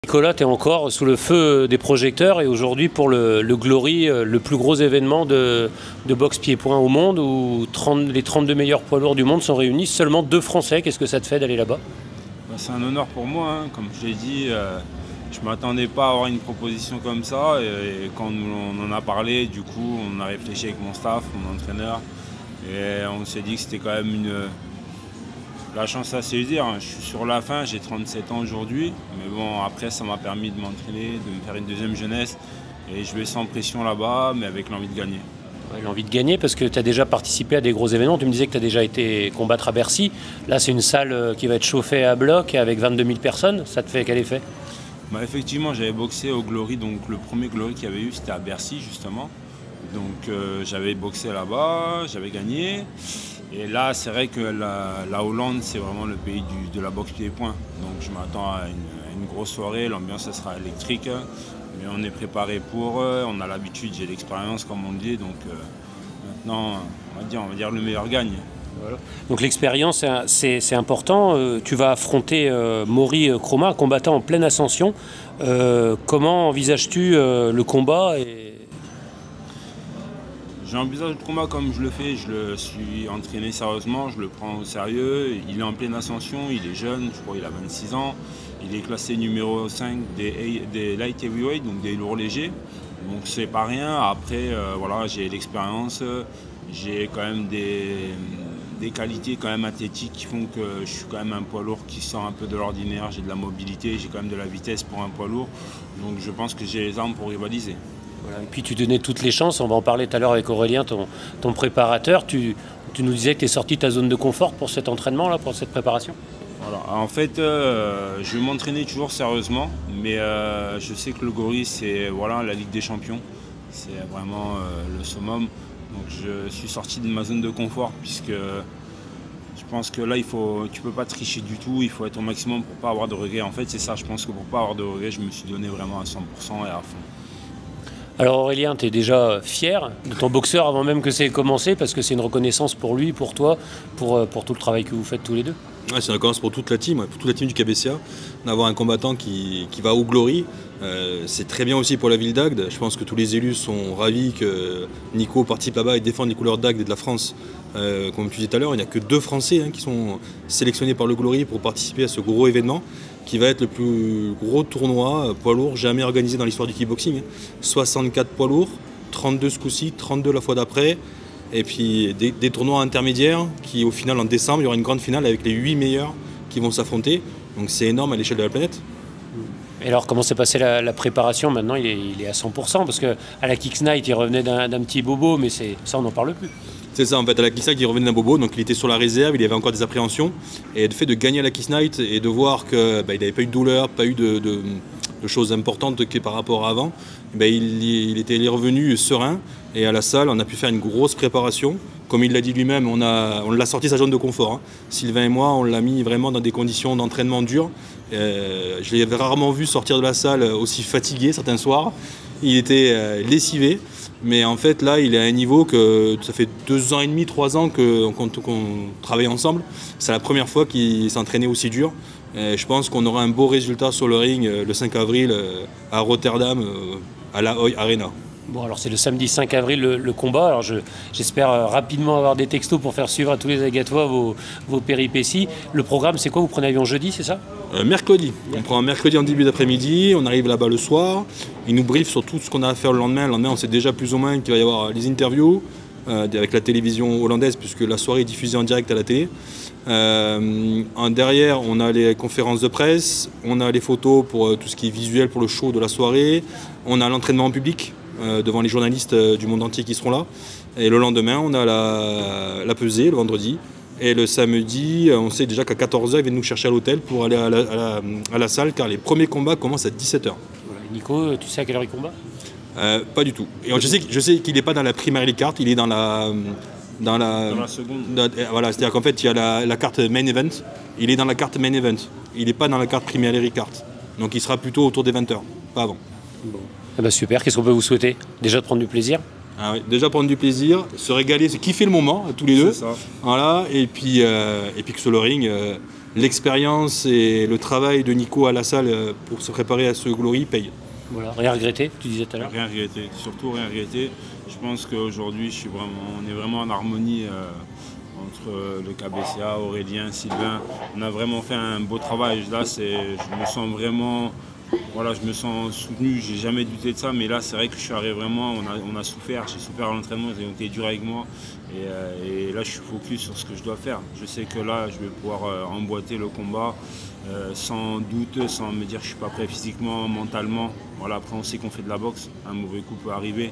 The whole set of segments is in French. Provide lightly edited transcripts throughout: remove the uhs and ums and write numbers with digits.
Nicolas, tu es encore sous le feu des projecteurs et aujourd'hui pour le Glory, le plus gros événement de boxe pied-point au monde où les 32 meilleurs poids lourds du monde sont réunis, seulement 2 Français. Qu'est-ce que ça te fait d'aller là-bas? C'est un honneur pour moi, hein. Comme je l'ai dit, je ne m'attendais pas à avoir une proposition comme ça et quand on en a parlé, du coup on a réfléchi avec mon staff, mon entraîneur et on s'est dit que c'était quand même la chance à saisir. Je suis sur la fin, j'ai 37 ans aujourd'hui, mais bon, après ça m'a permis de m'entraîner, de me faire une deuxième jeunesse et je vais sans pression là-bas, mais avec l'envie de gagner. Ouais, l'envie de gagner parce que tu as déjà participé à des gros événements. Tu me disais que tu as déjà été combattre à Bercy. Là, c'est une salle qui va être chauffée à bloc avec 22 000 personnes. Ça te fait quel effet? Effectivement, j'avais boxé au Glory, donc le premier Glory qu'il y avait eu, c'était à Bercy justement. Donc j'avais boxé là-bas, j'avais gagné. Et là, c'est vrai que la Hollande, c'est vraiment le pays de la boxe pied-point. Donc je m'attends à une grosse soirée, l'ambiance sera électrique. Mais on est préparé pour, on a l'habitude, j'ai l'expérience comme on dit. Donc maintenant, on va dire le meilleur gagne. Voilà. Donc l'expérience, c'est important. Tu vas affronter Maury Kroma, combattant en pleine ascension. Comment envisages-tu le combat J'envisage le combat comme je le fais, je le suis entraîné sérieusement, je le prends au sérieux. Il est en pleine ascension, il est jeune, je crois qu'il a 26 ans. Il est classé numéro 5 des light heavyweight, donc des lourds légers. Donc c'est pas rien. Après, voilà, j'ai l'expérience, j'ai quand même des qualités quand même athlétiques qui font que je suis quand même un poids lourd qui sort un peu de l'ordinaire. J'ai de la mobilité, j'ai quand même de la vitesse pour un poids lourd. Donc je pense que j'ai les armes pour rivaliser. Voilà. Et puis tu donnais toutes les chances, on va en parler tout à l'heure avec Aurélien, ton préparateur. Tu nous disais que tu es sorti de ta zone de confort pour cet entraînement, là, pour cette préparation. Voilà. En fait, je vais m'entraîner toujours sérieusement, mais je sais que le Glory, c'est la Ligue des Champions. C'est vraiment le summum. Donc je suis sorti de ma zone de confort puisque je pense que là, tu ne peux pas tricher du tout, il faut être au maximum pour ne pas avoir de regrets. En fait, c'est ça, je pense que pour ne pas avoir de regrets, je me suis donné vraiment à 100% et à fond. Alors Aurélien, tu es déjà fier de ton boxeur avant même que ça ait commencé parce que c'est une reconnaissance pour lui, pour toi, pour tout le travail que vous faites tous les deux. Ouais, c'est une reconnaissance pour toute la team du KBCA, d'avoir un combattant qui va au Glory. C'est très bien aussi pour la ville d'Agde. Je pense que tous les élus sont ravis que Nico participe là-bas et défende les couleurs d'Agde et de la France. Comme tu disais tout à l'heure, il n'y a que 2 Français qui sont sélectionnés par le Glory pour participer à ce gros événement qui va être le plus gros tournoi poids lourd jamais organisé dans l'histoire du kickboxing. 64 poids lourds, 32 ce coup-ci, 32 la fois d'après. Et puis des tournois intermédiaires qui au final en décembre, il y aura une grande finale avec les 8 meilleurs qui vont s'affronter. Donc c'est énorme à l'échelle de la planète. Et alors comment s'est passée la préparation? Maintenant il est à 100% parce qu'à la Kicks Night il revenait d'un petit bobo, mais ça on n'en parle plus. C'est ça, en fait, à la Kiss Night, il revenait d'un bobo, donc il était sur la réserve, il avait encore des appréhensions. Et le fait de gagner à la Kiss Night et de voir qu'il n'avait pas eu de douleur, pas eu de choses importantes par rapport à avant, il est revenu serein. Et à la salle, on a pu faire une grosse préparation. Comme il l'a dit lui-même, on l'a sorti de sa zone de confort. Hein. Sylvain et moi, on l'a mis vraiment dans des conditions d'entraînement dures. Je l'ai rarement vu sortir de la salle aussi fatigué certains soirs. Il était lessivé. Mais en fait, là, il est à un niveau que ça fait 2 ans et demi, 3 ans qu'on travaille ensemble. C'est la première fois qu'il s'entraînait aussi dur. Et je pense qu'on aura un beau résultat sur le ring le 5 avril à Rotterdam, à la Hoy Arena. Bon, alors c'est le samedi 5 avril le combat. Alors j'espère rapidement avoir des textos pour faire suivre à tous les Agatois vos péripéties. Le programme, c'est quoi? Vous prenez avion jeudi, c'est ça? Mercredi. On prend un mercredi en début d'après-midi, on arrive là-bas le soir. Ils nous briefent sur tout ce qu'on a à faire le lendemain. Le lendemain, on sait déjà plus ou moins qu'il va y avoir les interviews avec la télévision hollandaise, puisque la soirée est diffusée en direct à la télé. Derrière, on a les conférences de presse, on a les photos pour tout ce qui est visuel pour le show de la soirée, on a l'entraînement en public devant les journalistes du monde entier qui seront là. Et le lendemain, on a la pesée, le vendredi. Et le samedi, on sait déjà qu'à 14h, ils viennent nous chercher à l'hôtel pour aller à la salle, car les premiers combats commencent à 17h. Voilà. Nico, tu sais à quelle heure il combat? Pas du tout. Et je sais qu'il n'est pas dans la primary card, il est dans la seconde. Voilà, c'est-à-dire qu'en fait, il y a la carte main event. Il est dans la carte main event. Il n'est pas dans la carte primary card. Donc il sera plutôt autour des 20h, pas avant. Bon. Eh ben super, qu'est-ce qu'on peut vous souhaiter? Déjà de prendre du plaisir? Ah oui, déjà prendre du plaisir, se régaler, se kiffer le moment tous les deux. C'est ça. Voilà, et puis que sur le ring, l'expérience et le travail de Nico à la salle pour se préparer à ce Glory paye. Voilà, rien regretter, tu disais tout à l'heure. Rien regretter, surtout rien regretter. Je pense qu'aujourd'hui, on est vraiment en harmonie entre le KBCA, Aurélien, Sylvain. On a vraiment fait un beau travail. Là, je me sens vraiment, voilà, je me sens soutenu. J'ai jamais douté de ça, mais là, c'est vrai que je suis arrivé vraiment. On a souffert. J'ai souffert à l'entraînement. Ils ont été durs avec moi. Et là, je suis focus sur ce que je dois faire. Je sais que là, je vais pouvoir emboîter le combat. Sans doute, sans me dire que je ne suis pas prêt physiquement, mentalement. Voilà, après, on sait qu'on fait de la boxe, un mauvais coup peut arriver,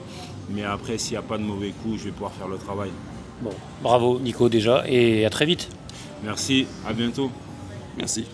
mais après, s'il n'y a pas de mauvais coup, je vais pouvoir faire le travail. Bon, bravo Nico déjà, et à très vite. Merci, à bientôt. Merci.